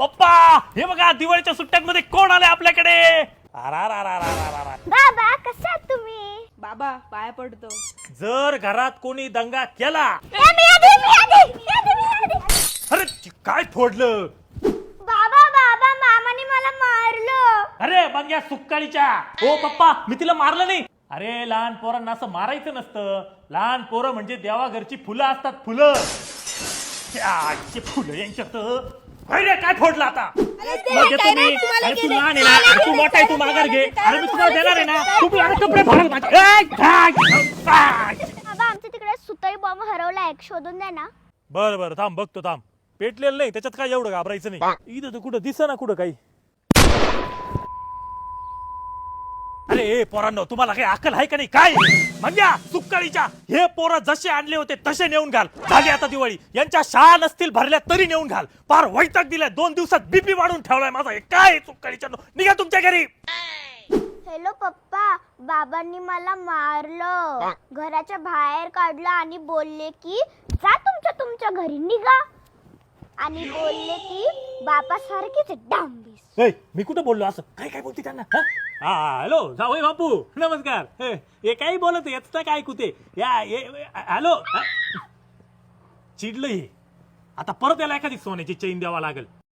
पप्पा हे बघा दिवाळीच्या सुट्ट्यांमध्ये कोण आले आपल्याकडे. बाबा कसे आहात तुम्ही? बाबा पाया पडतो. जर घरात कोणी दंगा केला अरे काय फोडलं. बाबा बाबा मामाने मला मारलं. अरे मग या सुक्काळीच्या. ओ पप्पा मी तिला मारलं नाही. अरे लहान पोरांना असं मारायचं नसतं. लहान पोरं म्हणजे देवाघरची फुलं असतात. फुलं फुलं यांच्यात काय फोडलं आता. मग येतो मी. अरे तू लहान आहे ना, तू मोठा आहे, तू माघार घे. अरे मी तुला देणार आहे ना. तू कपडे फाडल माझे. बाबा आमच्या तिकडे सुतळी बॉम्ब हरवला एक शोधून द्या ना. बरं बरं थांब बघतो थांब. पेटलेलं नाही त्याच्यात काय एवढं घाबरायचं नाही. इथं तर कुठं दिसं ना कुठं काही. अरे ए पोरांनो तुम्हाला काही अक्कल आहे का नाही. काय म्हणजे सुक्काळीच्या हे पोरं जसे आणले होते तसे नेऊन घाल. झाली आता दिवाळी. यांच्या शाळा नसतील भरल्या तरी नेऊन घाल. फार वैताग दिलाय. 2 दिवसात बीपी वाढून ठेवलाय माझा. हे काय सुक्काळीच्या. निघा तुमच्या घरी. हॅलो पप्पा बाबांनी मला मारलं. घराच्या बाहेर काढलं आणि बोलले की जा तुमच्या घरी निघा. आणि बोलले की बापा सारखीच डांबीस. मी कुठं बोललो असं. काय काय बोलते त्यांना. हा हॅलो जाऊ बापू नमस्कार. हे काही बोलत याच काय ऐकू ते. हॅलो चिडलं हे. आता परत याला एखादी सोन्याची चेन द्यावा लागेल.